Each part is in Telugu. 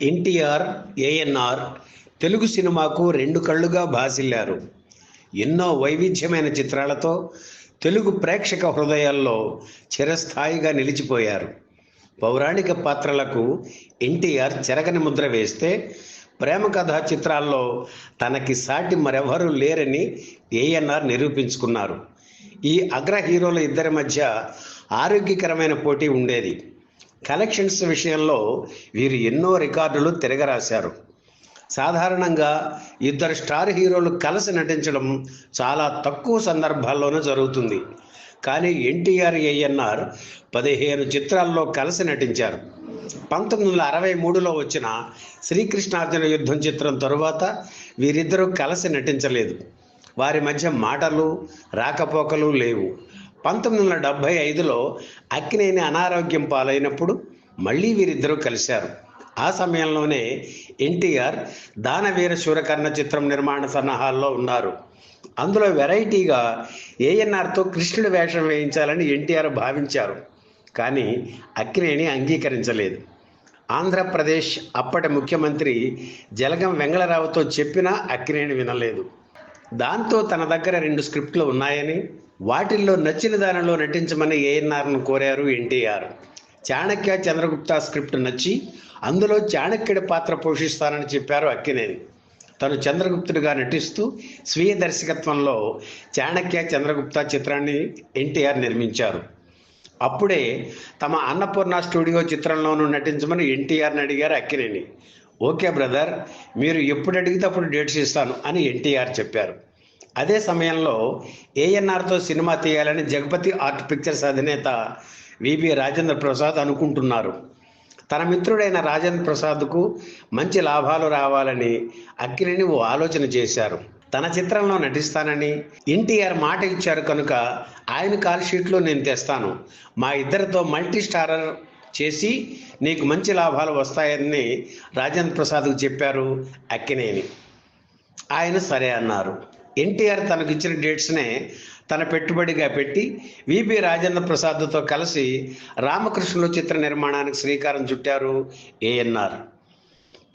ఎన్టీఆర్, ఏఎన్ఆర్ తెలుగు సినిమాకు రెండు కళ్ళుగా భాసిల్లారు. ఎన్నో వైవిధ్యమైన చిత్రాలతో తెలుగు ప్రేక్షక హృదయాల్లో చిరస్థాయిగా నిలిచిపోయారు. పౌరాణిక పాత్రలకు ఎన్టీఆర్ చెరగని ముద్ర వేస్తే, ప్రేమ కథా చిత్రాల్లో తనకి సాటి మరెవరూ లేరని ఏఎన్ఆర్ నిరూపించుకున్నారు. ఈ అగ్ర హీరోల ఇద్దరి మధ్య ఆరోగ్యకరమైన పోటీ ఉండేది. కలెక్షన్స్ విషయంలో వీరు ఎన్నో రికార్డులు తిరగరాశారు. సాధారణంగా ఇద్దరు స్టార్ హీరోలు కలిసి నటించడం చాలా తక్కువ సందర్భాల్లోనే జరుగుతుంది. కానీ ఎన్టీఆర్, ఏఎన్ఆర్ 15 చిత్రాల్లో కలిసి నటించారు. 1963లో వచ్చిన శ్రీకృష్ణార్జున యుద్ధం చిత్రం తరువాత వీరిద్దరూ కలిసి నటించలేదు. వారి మధ్య మాటలు, రాకపోకలు లేవు. 1975లో అక్కినేని అనారోగ్యం పాలైనప్పుడు మళ్ళీ వీరిద్దరూ కలిశారు. ఆ సమయంలోనే ఎన్టీఆర్ దానవీర శూరకర్ణ చిత్రం నిర్మాణ సన్నాహాల్లో ఉన్నారు. అందులో వెరైటీగా ఏఎన్ఆర్తో కృష్ణుడి వేషం వేయించాలని ఎన్టీఆర్ భావించారు. కానీ అక్కినేని అంగీకరించలేదు. ఆంధ్రప్రదేశ్ అప్పటి ముఖ్యమంత్రి జలగం వెంగళరావుతో చెప్పినా అక్కినేని వినలేదు. దాంతో తన దగ్గర 2 స్క్రిప్ట్లు ఉన్నాయని, వాటిల్లో నచ్చిన దానిలో నటించమని ఏఎన్ఆర్ను కోరారు ఎన్టీఆర్. చాణక్య, చంద్రగుప్త స్క్రిప్ట్ నచ్చి అందులో చాణక్యుడి పాత్ర పోషిస్తానని చెప్పారు అక్కినేని. తను చంద్రగుప్తుడిగా నటిస్తూ స్వీయ దర్శకత్వంలో చాణక్య, చంద్రగుప్త చిత్రాన్ని ఎన్టీఆర్ నిర్మించారు. అప్పుడే తమ అన్నపూర్ణ స్టూడియో చిత్రంలోనూ నటించమని ఎన్టీఆర్ని అడిగారు అక్కినేని. ఓకే బ్రదర్, మీరు ఎప్పుడు అడిగితే అప్పుడు డేట్స్ ఇస్తాను అని ఎన్టీఆర్ చెప్పారు. అదే సమయంలో ఏఎన్ఆర్తో సినిమా తీయాలని జగపతి ఆర్ట్ పిక్చర్స్ అధినేత విబి రాజేంద్ర ప్రసాద్ అనుకుంటున్నారు. తన మిత్రుడైన రాజేంద్ర ప్రసాద్కు మంచి లాభాలు రావాలని అక్కినేని ఓ ఆలోచన చేశారు. తన చిత్రంలో నటిస్తానని ఎన్టీఆర్ మాట ఇచ్చారు కనుక ఆయన కాల్ షీట్లో నేను తెస్తాను, మా ఇద్దరితో మల్టీ స్టారర్ చేసి నీకు మంచి లాభాలు వస్తాయని రాజేంద్ర ప్రసాద్కు చెప్పారు అక్కినేని. ఆయన సరే అన్నారు. ఎన్టీఆర్ తనకు ఇచ్చిన డేట్స్నే తన పెట్టుబడిగా పెట్టి విబి రాజేంద్ర ప్రసాద్తో కలిసి రామకృష్ణులు చిత్ర నిర్మాణానికి శ్రీకారం చుట్టారు ఏఎన్ఆర్.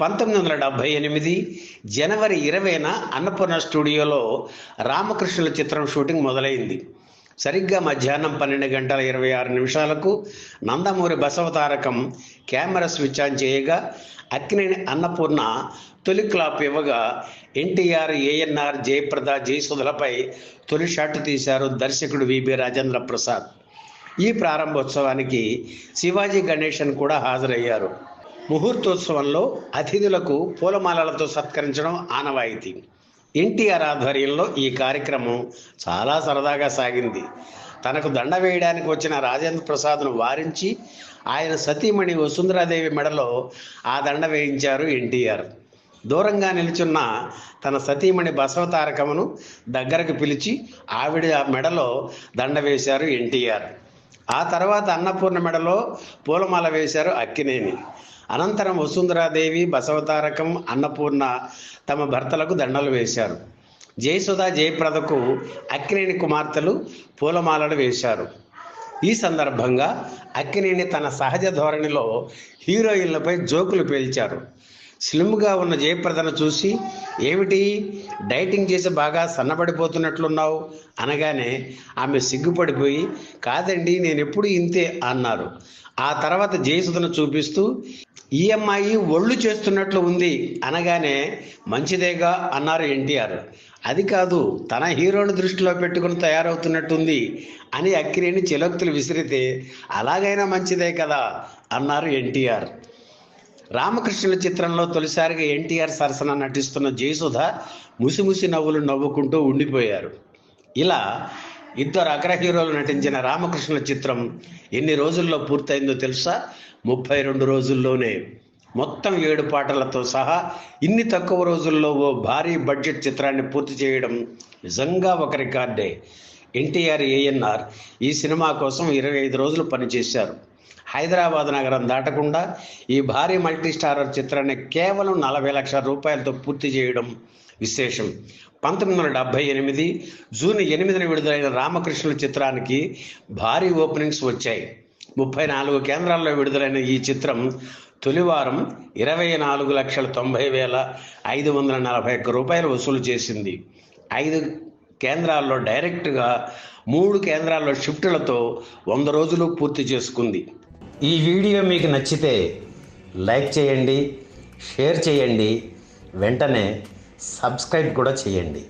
1978 జనవరి 20న అన్నపూర్ణ స్టూడియోలో రామకృష్ణుల చిత్రం షూటింగ్ మొదలైంది. సరిగ్గా మధ్యాహ్నం 12:26 Nandamuri Basavatarakam camera switch on చేయగా అక్కినేని అన్నపూర్ణ తొలి క్లాప్ ఇవ్వగా ఎన్టీఆర్, ఏఎన్ఆర్, జయప్రద, జయసుధలపై తొలి షాట్ తీశారు దర్శకుడు విబి రాజేంద్ర ప్రసాద్. ఈ ప్రారంభోత్సవానికి శివాజీ గణేశన్ కూడా హాజరయ్యారు. ముహూర్తోత్సవంలో అతిథులకు పూలమాలలతో సత్కరించడం ఆనవాయితీ. ఎన్టీఆర్ ఆధ్వర్యంలో ఈ కార్యక్రమం చాలా సరదాగా సాగింది. తనకు దండ వేయడానికి వచ్చిన రాజేంద్ర ప్రసాద్ను వారించి ఆయన సతీమణి వసుంధరాదేవి మెడలో ఆ దండ వేయించారు ఎన్టీఆర్. దూరంగా నిలుచున్న తన సతీమణి బసవతారకమును దగ్గరకు పిలిచి ఆవిడ మెడలో దండ వేశారు ఎన్టీఆర్. ఆ తర్వాత అన్నపూర్ణ మెడలో పూలమాల వేశారు అక్కినేని. అనంతరం వసుంధరాదేవి, బసవతారకం, అన్నపూర్ణ తమ భర్తలకు దండలు వేశారు. జయసుధ, జయప్రదకు అక్కినేని కుమార్తెలు పూలమాలలు వేశారు. ఈ సందర్భంగా అక్కినేని తన సహజ ధోరణిలో హీరోయిన్లపై జోకులు పేల్చారు. స్లిమ్గా ఉన్న జయప్రదను చూసి, ఏమిటి డైటింగ్ చేసి బాగా సన్నబడిపోతున్నట్లున్నావు అనగానే ఆమె సిగ్గుపడిపోయి, కాదండి నేను ఎప్పుడు ఇంతే అన్నారు. ఆ తర్వాత జయసుధను చూపిస్తూ, ఈ అమ్మాయి ఒళ్ళు చేస్తున్నట్లు ఉంది అనగానే మంచిదేగా అన్నారు ఎన్టీఆర్. అది కాదు, తన హీరోని దృష్టిలో పెట్టుకుని తయారవుతున్నట్టుంది అని అక్కినేని చెలోక్తులు విసిరితే, అలాగైనా మంచిదే కదా అన్నారు ఎన్టీఆర్. రామకృష్ణుల చిత్రంలో తొలిసారిగా ఎన్టీఆర్ సరసన నటిస్తున్న జయసుధ ముసిముసి నవ్వులు నవ్వుకుంటూ ఉండిపోయారు. ఇలా ఇద్దరు అగ్ర హీరోలు నటించిన రామకృష్ణుల చిత్రం ఎన్ని రోజుల్లో పూర్తయిందో తెలుసా? 32 రోజుల్లోనే. మొత్తం 7 పాటలతో సహా ఇన్ని తక్కువ రోజుల్లో ఓ భారీ బడ్జెట్ చిత్రాన్ని పూర్తి చేయడం నిజంగా ఒక రికార్డే. ఎన్టీఆర్, ఏఎన్ఆర్ ఈ సినిమా కోసం 25 రోజులు పనిచేశారు. హైదరాబాద్ నగరం దాటకుండా ఈ భారీ మల్టీ స్టారర్ చిత్రాన్ని కేవలం 40 లక్షల రూపాయలతో పూర్తి చేయడం విశేషం. 1978 జూన్ 8న విడుదలైన రామకృష్ణుల చిత్రానికి భారీ ఓపెనింగ్స్ వచ్చాయి. 34 కేంద్రాల్లో విడుదలైన ఈ చిత్రం తొలివారం 24,90,541 రూపాయలు వసూలు చేసింది. 5 కేంద్రాల్లో డైరెక్ట్గా, 3 కేంద్రాల్లో షిఫ్టులతో 100 రోజులు పూర్తి చేసుకుంది. ఈ వీడియో మీకు నచ్చితే లైక్ చేయండి, షేర్ చేయండి, వెంటనే సబ్స్క్రైబ్ కూడా చేయండి.